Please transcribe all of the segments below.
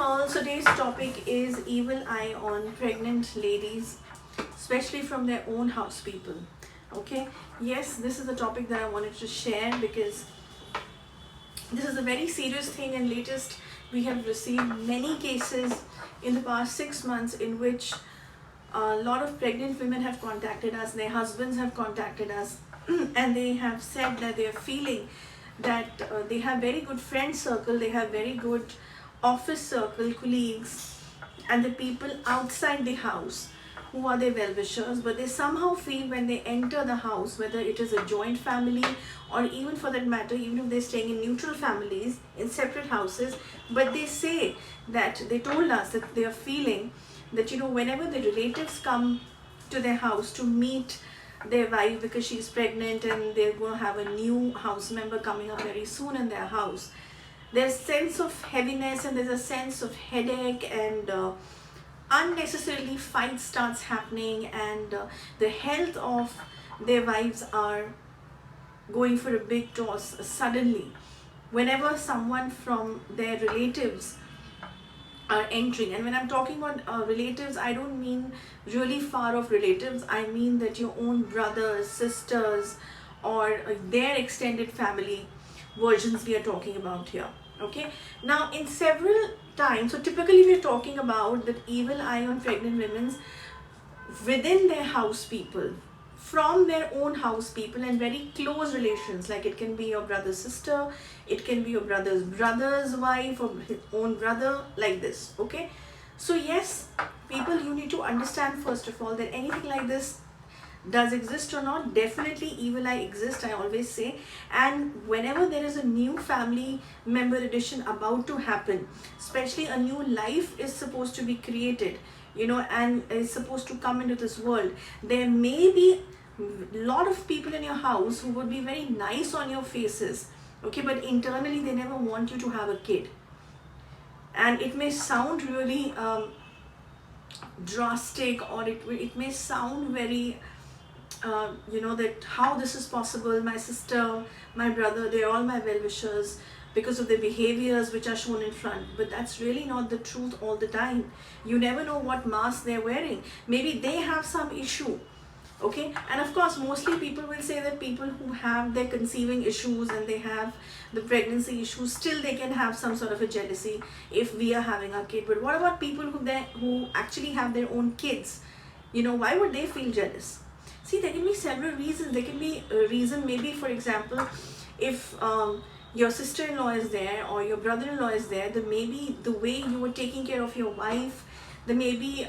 all, today's topic is evil eye on pregnant ladies, especially from their own house people. Okay, yes, this is a topic that I wanted to share because this is a very serious thing, and latest we have received many cases in the past 6 months in which a lot of pregnant women have contacted us, their husbands have contacted us, and they have said that they are feeling that they have very good friend circle, they have very good office circle, colleagues, and the people outside the house who are their well-wishers, but they somehow feel when they enter the house, whether it is a joint family or even for that matter, even if they're staying in neutral families, in separate houses, but they say that they told us that they are feeling that, whenever the relatives come to their house to meet their wife because she's pregnant and they're going to have a new house member coming up very soon in their house, there's a sense of heaviness and there's a sense of headache, and unnecessarily fight starts happening, and the health of their wives are going for a big toss suddenly whenever someone from their relatives are entering. And when I'm talking about relatives, I don't mean really far off relatives. I mean that your own brothers, sisters, or their extended family versions we are talking about here. Okay, now in several times, so typically we're talking about that evil eye on pregnant women within their house people, from their own house people, and very close relations, like it can be your brother's sister, it can be your brother's wife or his own brother, like this. Okay, so yes, people, you need to understand first of all that anything like this does exist or not. Definitely evil eye exists, I always say, and whenever there is a new family member addition about to happen, especially a new life is supposed to be created, and is supposed to come into this world, there may be a lot of people in your house who would be very nice on your faces, okay, but internally they never want you to have a kid. And it may sound really drastic, or it may sound very that how this is possible. My sister, my brother, they're all my well-wishers because of their behaviors which are shown in front, but that's really not the truth all the time. You never know what mask they're wearing. Maybe they have some issue, okay? And of course, mostly people will say that people who have their conceiving issues and they have the pregnancy issues, still they can have some sort of a jealousy if we are having a kid. But what about people who actually have their own kids? Why would they feel jealous? See, there can be several reasons. There can be a reason, maybe for example, if your sister-in-law is there or your brother-in-law is there, then maybe the way you were taking care of your wife, then maybe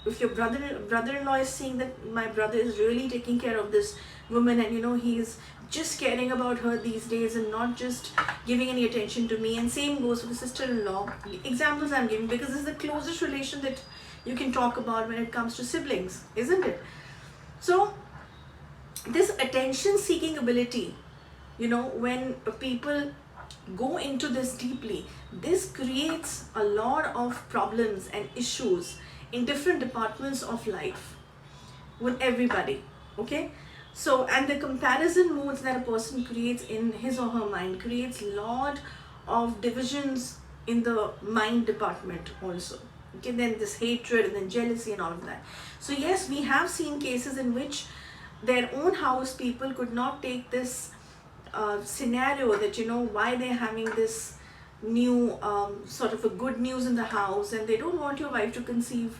if your brother-in-law is saying that my brother is really taking care of this woman, and he's just caring about her these days and not just giving any attention to me, and same goes for the sister-in-law. Examples I'm giving because this is the closest relation that you can talk about when it comes to siblings, isn't it? So this attention seeking ability, when people go into this deeply, this creates a lot of problems and issues in different departments of life with everybody. Okay, so and the comparison modes that a person creates in his or her mind creates a lot of divisions in the mind department also. Okay, then this hatred and then jealousy and all of that. So yes, we have seen cases in which their own house people could not take this scenario that why they're having this new sort of a good news in the house, and they don't want your wife to conceive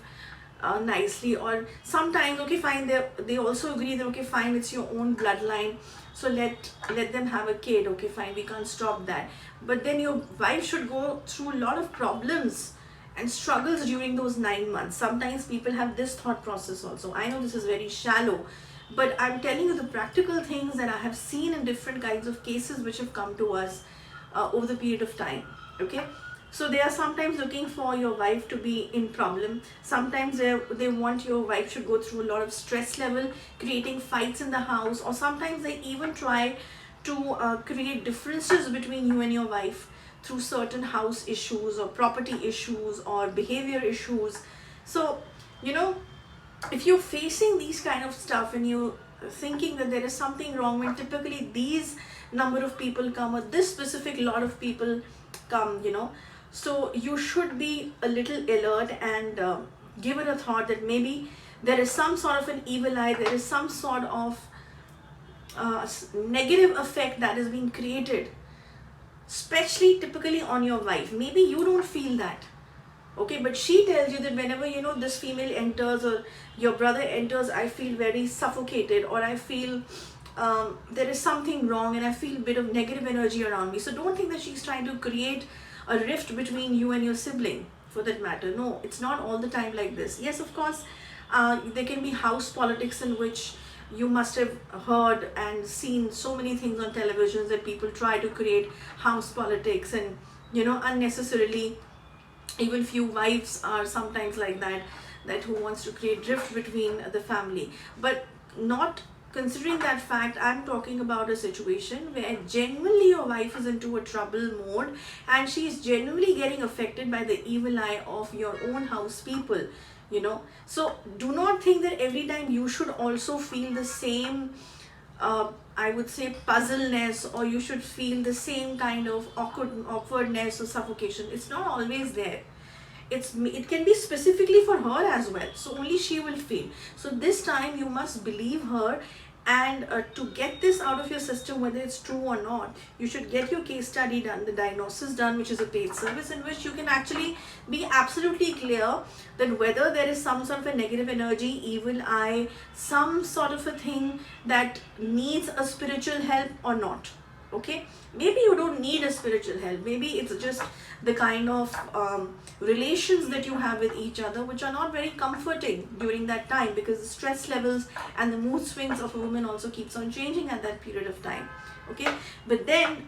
nicely, or sometimes, okay fine, they also agree that okay fine, it's your own bloodline, so let them have a kid, okay fine, we can't stop that, but then your wife should go through a lot of problems and struggles during those 9 months. Sometimes people have this thought process also. I know this is very shallow, but I'm telling you the practical things that I have seen in different kinds of cases which have come to us over the period of time. Okay, so they are sometimes looking for your wife to be in problem. Sometimes they want your wife should go through a lot of stress level, creating fights in the house, or sometimes they even try to create differences between you and your wife through certain house issues or property issues or behavior issues. So if you're facing these kind of stuff and you're thinking that there is something wrong, when typically these number of people come, or this specific lot of people come, So you should be a little alert and give it a thought that maybe there is some sort of an evil eye, there is some sort of negative effect that is being created, especially typically on your wife. Maybe you don't feel that, okay, but she tells you that whenever this female enters or your brother enters, I feel very suffocated, or I feel there is something wrong and I feel a bit of negative energy around me. So don't think that she's trying to create a rift between you and your sibling, for that matter. No, it's not all the time like this. Yes, of course, there can be house politics, in which you must have heard and seen so many things on television that people try to create house politics, and unnecessarily, even few wives are sometimes like that who wants to create drift between the family. But not considering that fact, I'm talking about a situation where genuinely your wife is into a trouble mode and she is genuinely getting affected by the evil eye of your own house people. So do not think that every time you should also feel the same I would say puzzleness, or you should feel the same kind of awkwardness or suffocation. It's not always there. It can be specifically for her as well, so only she will feel. So this time you must believe her, and to get this out of your system, whether it's true or not, you should get your case study done, the diagnosis done, which is a paid service in which you can actually be absolutely clear that whether there is some sort of a negative energy, evil eye, some sort of a thing that needs a spiritual help or not. Okay, maybe you don't need a spiritual help, maybe it's just the kind of relations that you have with each other which are not very comforting during that time, because the stress levels and the mood swings of a woman also keeps on changing at that period of time. Okay, but then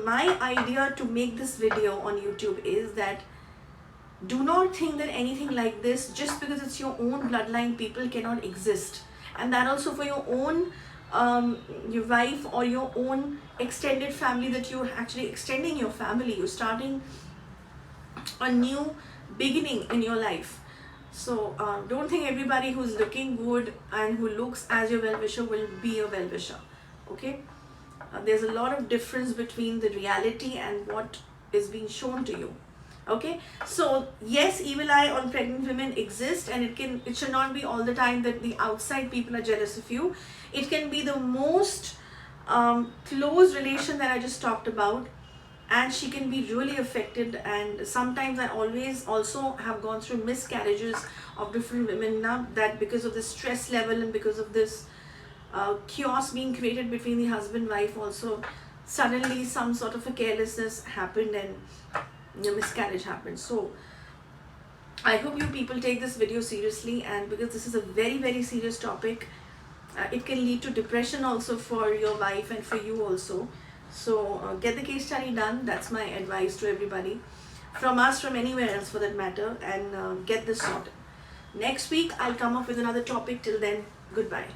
my idea to make this video on YouTube is that do not think that anything like this, just because it's your own bloodline, people cannot exist. And that also for your own your wife or your own extended family, that you're actually extending your family, you're starting a new beginning in your life. So don't think everybody who's looking good and who looks as your well-wisher will be a well-wisher. Okay, there's a lot of difference between the reality and what is being shown to you. Okay, so yes, evil eye on pregnant women exists, and it should not be all the time that the outside people are jealous of you. It can be the most close relation that I just talked about, and she can be really affected. And sometimes I always also have gone through miscarriages of different women now, that because of the stress level and because of this chaos being created between the husband wife, also suddenly some sort of a carelessness happened and the miscarriage happened. So I hope you people take this video seriously, and because this is a very, very serious topic, it can lead to depression also for your wife and for you also. So get the case study done. That's my advice to everybody, from us, from anywhere else for that matter, and get this sorted. Next week I'll come up with another topic. Till then, goodbye.